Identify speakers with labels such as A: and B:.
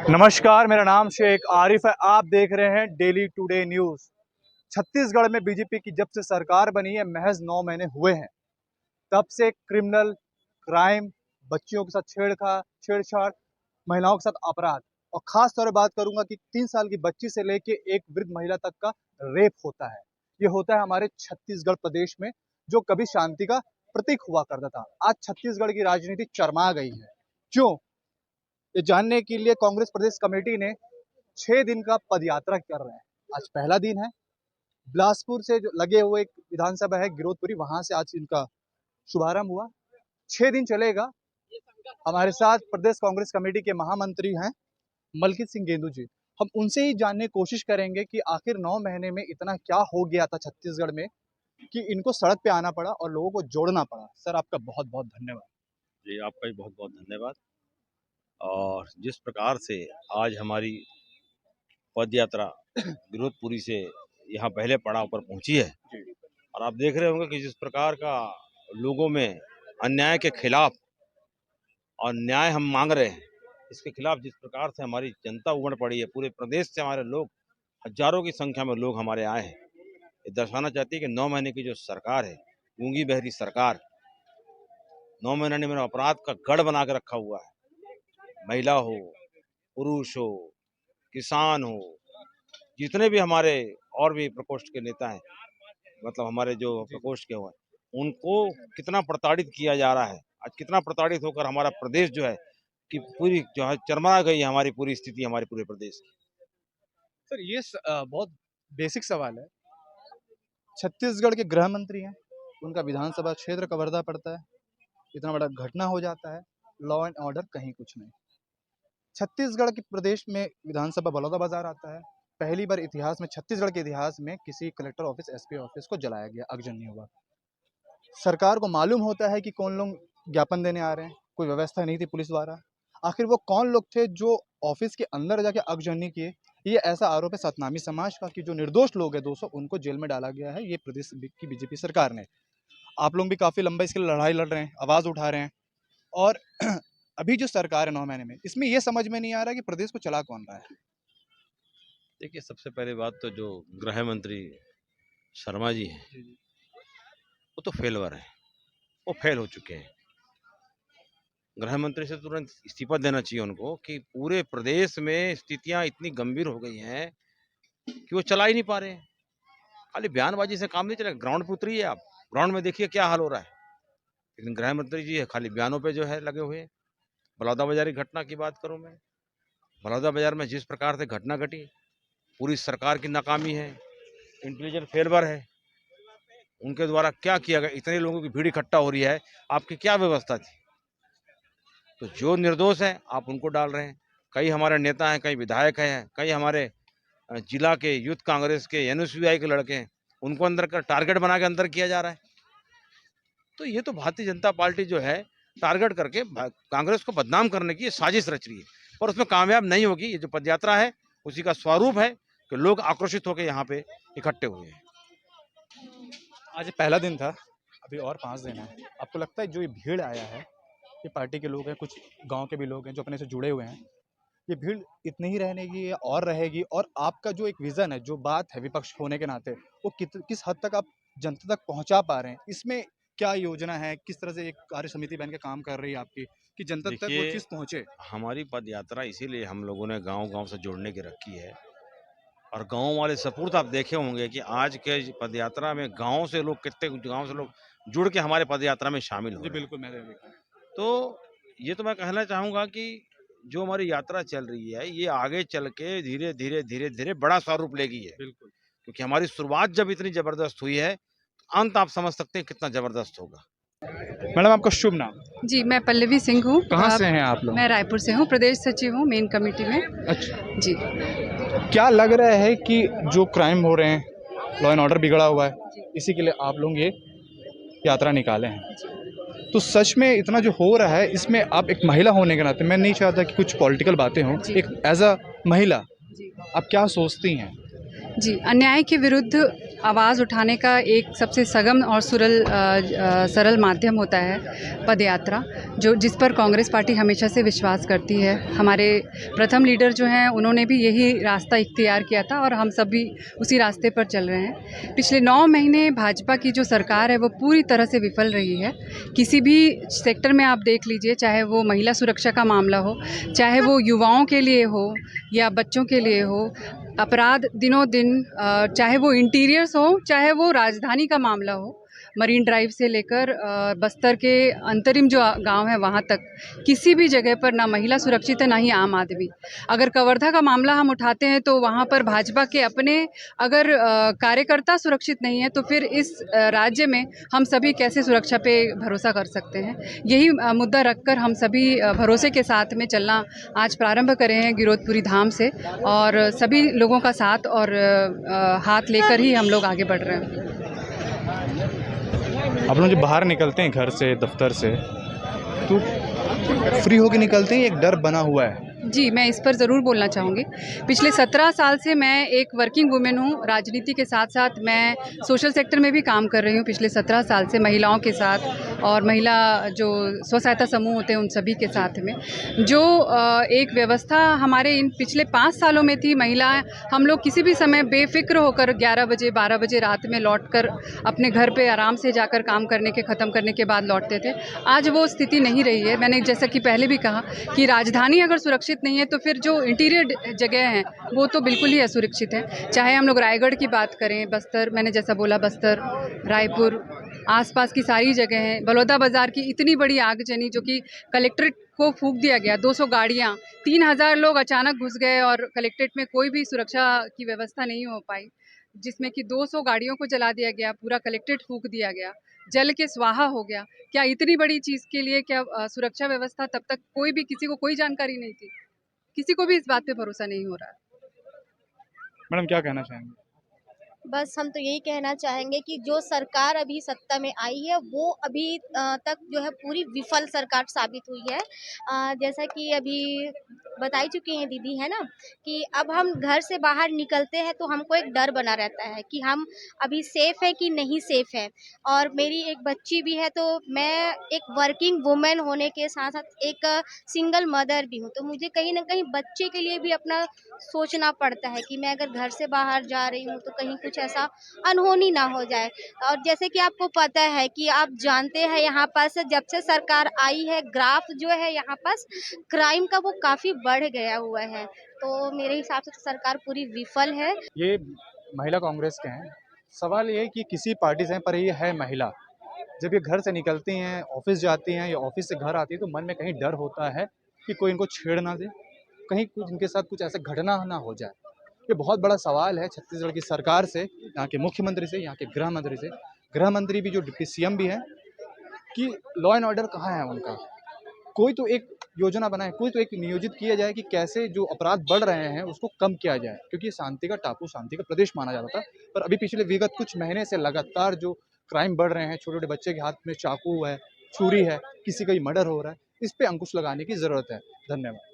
A: नमस्कार, मेरा नाम शेख आरिफ है। आप देख रहे हैं डेली टुडे न्यूज़। छत्तीसगढ़ में बीजेपी की जब से सरकार बनी है, महज 9 महीने हुए हैं, तब से क्रिमिनल क्राइम, बच्चियों के साथ छेड़छाड़, महिलाओं के साथ अपराध और खास तौर पे बात करूंगा कि 3 साल की बच्ची से लेके एक वृद्ध महिला तक का रेप होता है। ये होता है हमारे छत्तीसगढ़ प्रदेश में, जो कभी शांति का प्रतीक हुआ करता था। आज छत्तीसगढ़ की राजनीति चरमा गई है। क्यों? ये जानने के लिए कांग्रेस प्रदेश कमेटी ने 6 दिन का पदयात्रा कर रहे हैं। आज पहला दिन है। बिलासपुर से जो लगे हुए एक विधानसभा है गिरौदपुरी, वहां से आज इनका शुभारंभ हुआ। 6 दिन चलेगा। हमारे साथ प्रदेश कांग्रेस कमेटी के महामंत्री हैं मलकित सिंह गेंदू जी। हम उनसे ही जानने की कोशिश करेंगे कि आखिर 9 महीने में इतना क्या हो गया था छत्तीसगढ़ में कि इनको सड़क पे आना पड़ा और लोगों को जोड़ना पड़ा। सर, आपका बहुत बहुत धन्यवाद।
B: जी, आपका भी बहुत बहुत धन्यवाद। और जिस प्रकार से आज हमारी पद यात्रा गिरौदपुरी से यहाँ पहले पड़ाव पर पहुँची है, और आप देख रहे होंगे कि जिस प्रकार का लोगों में अन्याय के खिलाफ और न्याय हम मांग रहे हैं, इसके खिलाफ जिस प्रकार से हमारी जनता उमड़ पड़ी है, पूरे प्रदेश से हमारे लोग, हजारों की संख्या में लोग हमारे आए हैं। ये दर्शाना चाहती है कि 9 महीने की जो सरकार है, गूंगी बहरी सरकार, 9 महीने में अपराध का गढ़ बना के रखा हुआ है। महिला हो, पुरुष हो, किसान हो, जितने भी हमारे और भी प्रकोष्ठ के नेता हैं, मतलब हमारे जो प्रकोष्ठ के हुए, उनको कितना प्रताड़ित किया जा रहा है। आज कितना प्रताड़ित होकर हमारा प्रदेश जो है कि पूरी जो है चरमरा गई है हमारी पूरी स्थिति, हमारे पूरे प्रदेश की।
A: सर, ये बहुत बेसिक सवाल है। छत्तीसगढ़ के गृह मंत्री हैं, उनका विधानसभा क्षेत्र कवर्धा पड़ता है। इतना बड़ा घटना हो जाता है, लॉ एंड ऑर्डर कहीं कुछ नहीं। छत्तीसगढ़ के प्रदेश में विधानसभा बलौदाबाजार आता है। पहली बार इतिहास में, छत्तीसगढ़ के इतिहास में किसी कलेक्टर ऑफिस, एसपी ऑफिस को जलाया गया, आगजनी हुआ। सरकार को मालूम होता है कि कौन लोग ज्ञापन देने आ रहे हैं, कोई व्यवस्था नहीं थी पुलिस द्वारा। आखिर वो कौन लोग थे जो ऑफिस के अंदर जाके आगजनी किए? ये ऐसा आरोप है सतनामी समाज का कि जो निर्दोष लोग हैं 200, उनको जेल में डाला गया है ये प्रदेश की बीजेपी सरकार ने। आप लोग भी काफी लंबा इसके लिए लड़ाई लड़ रहे हैं, आवाज उठा रहे हैं। और अभी जो सरकार है 9 महीने में, इसमें ये समझ में नहीं आ रहा कि प्रदेश को चला कौन रहा है।
B: देखिए, सबसे पहले बात तो जो गृह मंत्री शर्मा जी हैं, वो तो फेलवर है, वो फेल हो चुके हैं। गृह मंत्री से तुरंत इस्तीफा देना चाहिए उनको कि पूरे प्रदेश में स्थितियां इतनी गंभीर हो गई हैं कि वो चला ही नहीं पा रहे हैं। खाली बयानबाजी से काम नहीं चलेगा, ग्राउंड पे उतरिए आप, ग्राउंड में देखिए क्या हाल हो रहा है। लेकिन गृह मंत्री जी है खाली बयानों पे जो है लगे हुए हैं। बलौदाबाजारी घटना की बात करूं मैं, बलौदाबाजार में जिस प्रकार से घटना घटी, पूरी सरकार की नाकामी है, इंटेलिजेंस फेलवर है। उनके द्वारा क्या किया गया? इतने लोगों की भीड़ इकट्ठा हो रही है, आपकी क्या व्यवस्था थी? तो जो निर्दोष है आप उनको डाल रहे हैं। कई हमारे नेता हैं, कई विधायक हैं, कई हमारे जिला के यूथ कांग्रेस के एनएसयूआई के लड़के हैं, उनको अंदर कर टारगेट बना के अंदर किया जा रहा है। तो ये तो भारतीय जनता पार्टी जो है टारगेट करके कांग्रेस को बदनाम करने की साजिश रच रही है, और उसमें कामयाब नहीं होगी। ये जो पदयात्रा है उसी का स्वरूप है कि लोग आक्रोशित होकर यहाँ पे इकट्ठे हुए हैं।
A: आज पहला दिन था, अभी और 5 दिन है। आपको लगता है जो ये भीड़ आया है, ये पार्टी के लोग हैं, कुछ गांव के भी लोग हैं जो अपने से जुड़े हुए हैं, ये भीड़ इतनी ही रहने की या और रहेगी? और आपका जो एक विजन है, जो बात है विपक्ष होने के नाते, वो किस हद तक आप जनता तक पहुंचा पा रहे हैं? इसमें क्या योजना है? किस तरह से एक कार्य समिति बन के काम कर रही है आपकी कि जनता तक वो
B: देखिए,
A: चीज़ पहुंचे?
B: हमारी पद यात्रा इसीलिए हम लोगों ने गांव-गांव से जोड़ने की रखी है, और गांव वाले सपूर्त आप देखे होंगे कि आज के पद यात्रा में गांव से लोग, कितने गांव से लोग जुड़ के हमारे पद यात्रा में शामिल हो
A: जी
B: रहे हैं।
A: बिल्कुल, मैंने देखा।
B: तो ये तो मैं कहना चाहूँगा कि जो हमारी यात्रा चल रही है, ये आगे चल के धीरे-धीरे बड़ा स्वरूप लेगी है।
A: बिल्कुल।
B: क्योंकि हमारी शुरुआत जब इतनी ज़बरदस्त हुई है, तो अंत आप समझ सकते हैं कितना ज़बरदस्त होगा।
A: मैडम, आपका शुभ नाम?
C: जी, मैं पल्लवी सिंह हूँ।
A: कहाँ से हैं आप लोग?
C: मैं रायपुर से हूँ, प्रदेश सचिव हूँ मेन कमेटी में।
A: अच्छा,
C: जी।
A: क्या लग रहा है कि जो क्राइम हो रहे हैं, लॉ एंड ऑर्डर बिगड़ा हुआ है, इसी के लिए आप लोग ये यात्रा निकाले हैं? तो सच में इतना जो हो रहा है, इसमें आप एक महिला होने के नाते, मैं नहीं चाहता कि कुछ पॉलिटिकल बातें हों, एक एज अ महिला
C: जी।
A: आप क्या सोचती हैं?
C: जी, अन्याय के विरुद्ध आवाज़ उठाने का एक सबसे सघन और सरल माध्यम होता है पद यात्रा, जो जिस पर कांग्रेस पार्टी हमेशा से विश्वास करती है। हमारे प्रथम लीडर जो हैं उन्होंने भी यही रास्ता इख्तियार किया था और हम सब भी उसी रास्ते पर चल रहे हैं। पिछले 9 महीने भाजपा की जो सरकार है वो पूरी तरह से विफल रही है। किसी भी सेक्टर में आप देख लीजिए, चाहे वो महिला सुरक्षा का मामला हो, चाहे वो युवाओं के लिए हो या बच्चों के लिए हो, अपराध दिनों दिन, चाहे वो इंटीरियर्स हो, चाहे वो राजधानी का मामला हो, मरीन ड्राइव से लेकर बस्तर के अंतरिम जो गांव है वहां तक, किसी भी जगह पर ना महिला सुरक्षित है ना ही आम आदमी। अगर कवर्धा का मामला हम उठाते हैं तो वहां पर भाजपा के अपने अगर कार्यकर्ता सुरक्षित नहीं है तो फिर इस राज्य में हम सभी कैसे सुरक्षा पे भरोसा कर सकते हैं। यही मुद्दा रखकर हम सभी भरोसे के साथ में चलना आज प्रारंभ करे हैं गिरोधपुरी धाम से, और सभी लोगों का साथ और हाथ लेकर ही हम लोग आगे बढ़ रहे हैं।
A: आप लोग जब बाहर निकलते हैं घर से, दफ्तर से, तो फ्री होके निकलते हैं, एक डर बना हुआ है?
C: जी, मैं इस पर ज़रूर बोलना चाहूँगी। पिछले 17 साल से मैं एक वर्किंग वुमेन हूँ। राजनीति के साथ-साथ मैं सोशल सेक्टर में भी काम कर रही हूँ पिछले 17 साल से, महिलाओं के साथ और महिला जो स्व सहायता समूह होते हैं उन सभी के साथ में। जो एक व्यवस्था हमारे इन पिछले 5 सालों में थी, महिलाएँ हम लोग किसी भी समय बेफ़िक्र होकर 11 बजे 12 बजे रात में लौटकर अपने घर पे आराम से जाकर काम करने के ख़त्म करने के बाद लौटते थे। आज वो स्थिति नहीं रही है। मैंने जैसा कि पहले भी कहा कि राजधानी अगर सुरक्षित नहीं है तो फिर जो इंटीरियर जगह हैं वो तो बिल्कुल ही असुरक्षित है। चाहे हम लोग रायगढ़ की बात करें, बस्तर, मैंने जैसा बोला बस्तर, रायपुर, आसपास की सारी जगह हैं, बलौदा बाज़ार की इतनी बड़ी आगजनी जो कि कलेक्ट्रेट को फूंक दिया गया, 200 गाड़ियाँ, 3000 लोग अचानक घुस गए और कलेक्ट्रेट में कोई भी सुरक्षा की व्यवस्था नहीं हो पाई, जिसमें कि 200 गाड़ियों को जला दिया गया, पूरा कलेक्ट्रेट फूंक दिया गया, जल के स्वाहा हो गया। क्या इतनी बड़ी चीज़ के लिए क्या सुरक्षा व्यवस्था, तब तक कोई भी किसी को कोई जानकारी नहीं थी, किसी को भी इस बात पे भरोसा नहीं हो रहा है।
A: मैडम क्या कहना चाहेंगे?
D: बस हम तो यही कहना चाहेंगे कि जो सरकार अभी सत्ता में आई है वो अभी तक जो है पूरी विफल सरकार साबित हुई है। जैसा कि अभी बता ही चुकी हैं दीदी, है ना, कि अब हम घर से बाहर निकलते हैं तो हमको एक डर बना रहता है कि हम अभी सेफ है कि नहीं सेफ है। और मेरी एक बच्ची भी है, तो मैं एक वर्किंग वुमेन होने के साथ साथ एक सिंगल मदर भी हूँ, तो मुझे कहीं ना कहीं बच्चे के लिए भी अपना सोचना पड़ता है कि मैं अगर घर से बाहर जा रही हूँ तो कहीं कुछ ऐसा अनहोनी ना हो जाए। और जैसे कि आपको पता है कि आप जानते हैं यहाँ पास जब से सरकार आई है, ग्राफ जो है यहाँ पास क्राइम का वो काफ़ी बढ़ गया हुआ है। तो मेरे हिसाब से तो सरकार पूरी विफल है।
A: ये महिला कांग्रेस के हैं। सवाल ये है कि किसी पार्टी से हैं पर ये है महिला। जब ये घर से निकलती हैं, ऑफिस जाती हैं या ऑफिस से घर आती हैं तो मन में कहीं डर होता है कि कोई इनको छेड़ ना दे, कहीं कुछ इनके साथ कुछ ऐसा घटना ना हो जाए। ये बहुत बड़ा सवाल है छत्तीसगढ़ की सरकार से, यहाँ के मुख्यमंत्री से, यहाँ के गृह मंत्री से। गृह मंत्री भी जो डिप्टी सीएम भी हैं कि लॉ एंड ऑर्डर कहाँ है उनका। कोई तो एक योजना बनाए, कोई तो एक नियोजित किया जाए कि कैसे जो अपराध बढ़ रहे हैं उसको कम किया जाए, क्योंकि ये शांति का टापू, शांति का प्रदेश माना जाता था। पर अभी पिछले विगत कुछ महीने से लगातार जो क्राइम बढ़ रहे हैं, छोटे छोटे बच्चे के हाथ में चाकू है, छुरी है, किसी का ही मर्डर हो रहा है, इस पे अंकुश लगाने की ज़रूरत है। धन्यवाद।